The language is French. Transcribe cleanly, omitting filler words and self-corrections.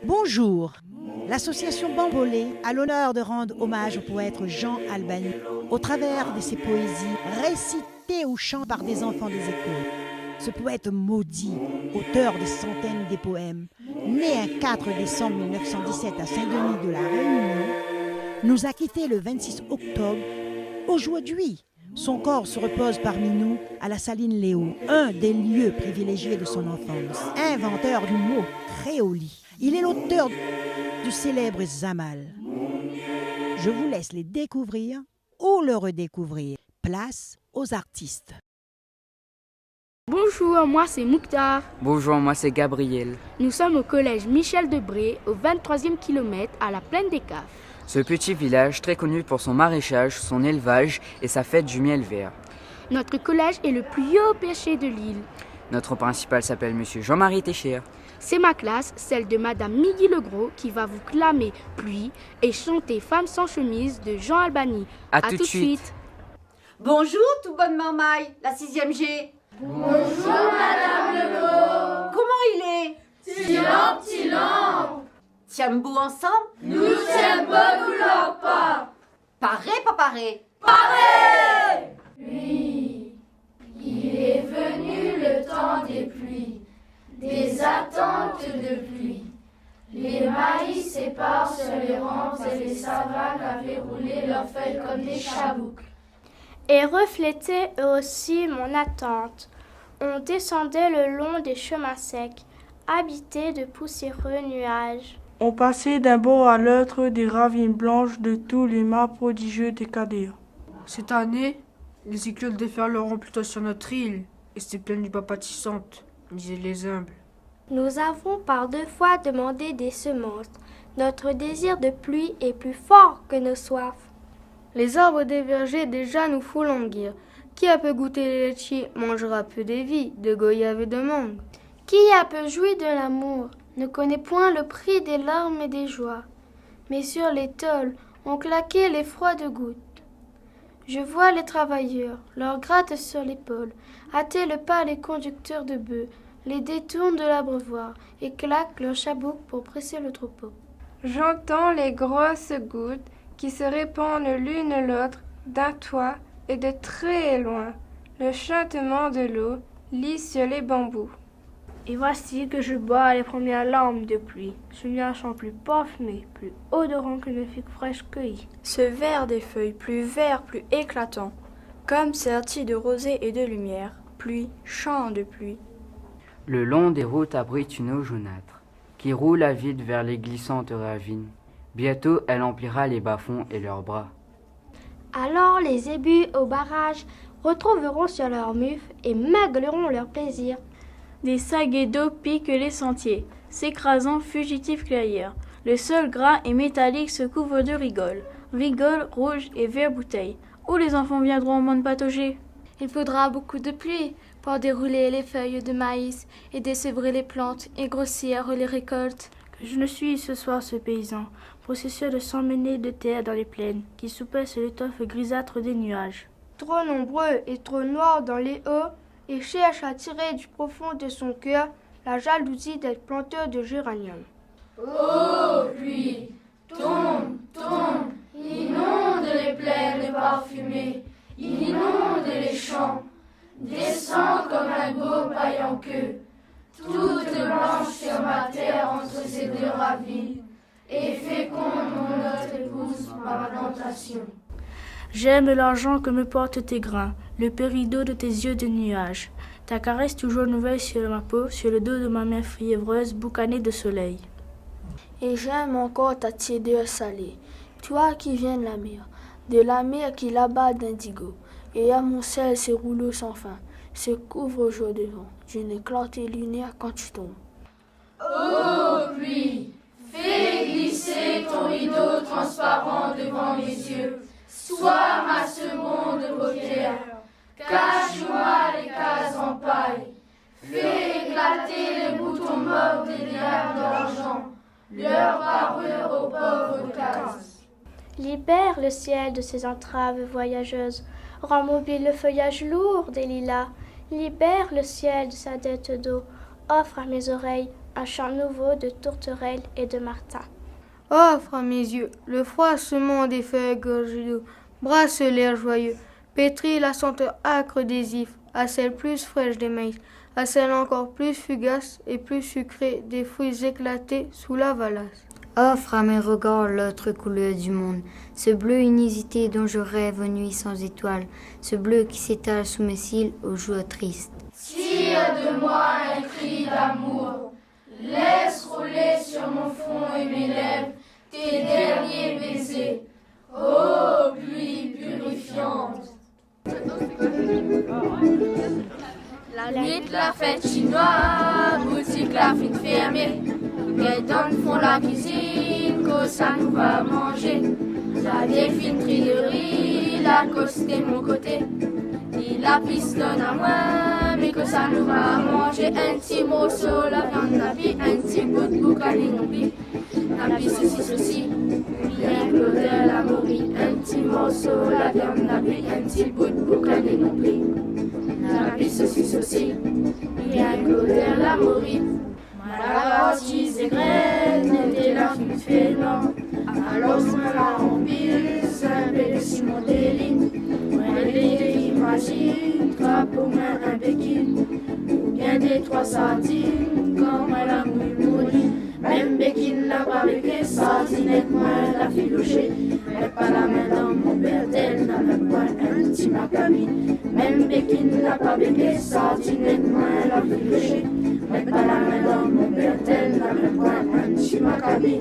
Bonjour. L'association Bambolé a l'honneur de rendre hommage au poète Jean Albany au travers de ses poésies récitées au chant par des enfants des écoles. Ce poète maudit, auteur de centaines de poèmes, né un 4 décembre 1917 à Saint-Denis de la Réunion, nous a quittés le 26 octobre. Aujourd'hui, son corps se repose parmi nous à la Saline Léo, un des lieux privilégiés de son enfance. Inventeur du mot créoli, il est l'auteur du célèbre Zamal. Je vous laisse les découvrir ou le redécouvrir. Place aux artistes. Bonjour, moi c'est Mouktar. Bonjour, moi c'est Gabriel. Nous sommes au collège Michel Debré, au 23e kilomètre, à la plaine des Caves. Ce petit village, très connu pour son maraîchage, son élevage et sa fête du miel vert. Notre collège est le plus haut perché de l'île. Notre principal s'appelle Monsieur Jean-Marie Téchier. C'est ma classe, celle de Madame Migui Legros, qui va vous clamer Pluie et chanter Femme sans chemise de Jean Albany. À tout de suite. Bonjour, tout bonne marmaille, la 6e G. Bonjour, Madame Legros. Comment il est? Petit lampe. Tiens beau ensemble? Nous tiens pas, nous leur pas. Paré, pas paré? Paré. Oui, il est venu le temps des pluies, des attentes de pluie. Les maïs séparent sur les rampes et les savanes avaient roulé leurs feuilles comme des chaboucs. Et reflétait aussi mon attente. On descendait le long des chemins secs, habités de poussiéreux nuages. On passait d'un bord à l'autre des ravines blanches de tous les mâts prodigieux des Cadères. Cette année, les cyclones déferleront plutôt sur notre île, et ces plaines du bas pâtissantes, disaient les humbles. Nous avons par 2 fois demandé des semences. Notre désir de pluie est plus fort que nos soifs. Les arbres des vergers déjà nous font languir. Qui a peu goûté les litchis mangera peu d'évis, de goyaves et de mangue. Qui a peu joui de l'amour ne connaît point le prix des larmes et des joies. Mais sur les tôles ont claqué les froides gouttes. Je vois les travailleurs, leur gratte sur l'épaule, hâter le pas les conducteurs de bœufs, les détournent de l'abreuvoir et claquent leurs chaboucs pour presser le troupeau. J'entends les grosses gouttes qui se répandent l'une l'autre d'un toit et de très loin, le chantement de l'eau lisse sur les bambous. Et voici que je bois les premières larmes de pluie, sur un chant plus parfumé, plus odorant qu'une figue fraîche cueillie. Ce vert des feuilles, plus vert, plus éclatant, comme serti de rosée et de lumière, pluie, chant de pluie. Le long des routes abrite une eau jaunâtre, qui roule à vide vers les glissantes ravines. Bientôt, elle emplira les bas-fonds et leurs bras. Alors les ébus au barrage retrouveront sur leurs mufles et meugleront leur plaisir. Des saguets d'eau piquent les sentiers, s'écrasant fugitifs clairières. Le sol gras et métallique se couvre de rigoles, rouges et verts bouteilles. Où les enfants viendront au monde patauger? Il faudra beaucoup de pluie pour dérouler les feuilles de maïs et désevrer les plantes et grossir les récoltes. Que je ne suis ce soir ce paysan, processeur de s'emmener de terre dans les plaines, qui soupait sur l'étoffe grisâtre des nuages. Trop nombreux et trop noirs dans les hauts, et cherche à tirer du profond de son cœur la jalousie d'être planteur de géranium. Oh, pluie, tombe, tombe, inonde les plaines parfumées, inonde les champs, descend comme un beau paille en queue, toute blanche sur ma terre entre ces 2 ravines, et féconde notre épouse par plantation. J'aime l'argent que me portent tes grains, le péridot de tes yeux de nuages, ta caresse toujours nouvelle sur ma peau, sur le dos de ma main fiévreuse boucanée de soleil. Et j'aime encore ta tiédeur salée, toi qui viens de la mer qui l'abat d'indigo, et amoncelle ses rouleaux sans fin, se couvre au jour de vent, d'une clarté lunaire quand tu tombes. Ô pluie, fais glisser ton rideau transparent devant mes yeux, sois ma seconde paupière, cache-moi les cases en paille, fais éclater les boutons morts des diables d'argent, leur parure aux pauvres cases. Libère le ciel de ses entraves voyageuses, rend mobile le feuillage lourd des lilas, libère le ciel de sa dette d'eau, offre à mes oreilles un chant nouveau de tourterelle et de martin. Offre à mes yeux le froissement des feuilles gorgées d'eau, brasse l'air joyeux, pétrit la senteur âcre des ifs, à celle plus fraîche des maïs, à celle encore plus fugace et plus sucrée des fruits éclatés sous la valasse. Offre à mes regards l'autre couleur du monde, ce bleu inusité dont je rêve aux nuits sans étoiles, ce bleu qui s'étale sous mes cils aux jours tristes. Tire de moi un cri d'amour, laisse rouler sur mon front et mes lèvres tes derniers baisers, ô pluie purifiante. La nuit de la fête chinoise, boutique la fine fermée, et dans le fond la cuisine, que ça nous va manger. La vieille fine trillerie, la costé mon côté, il la pistonne à moi, mais que ça nous va manger. Un petit morceau, la viande nappie, un petit bout de boucani non plus. Nappie ceci, bien que l'odeur la mourie. Un petit morceau, la viande nappie, un petit bout de boucani non plus. Nappie ceci, bien que l'odeur la mourie. La bâtisse des graines était la fine félon. Alors moi la remplis, un peu de Simon Deline. Imagine, drapeau main un béquine, ou bien des trois sardines, comme à la mouille. Même béquine la barbecue, sardinette, moi la filouchée. Mets pas la main dans mon bertel, n'a même point un petit macabie. Même béquine la barbecue, sardinette, moi la filouchée. Mets pas la main dans mon bertel, n'a même point un petit macabie.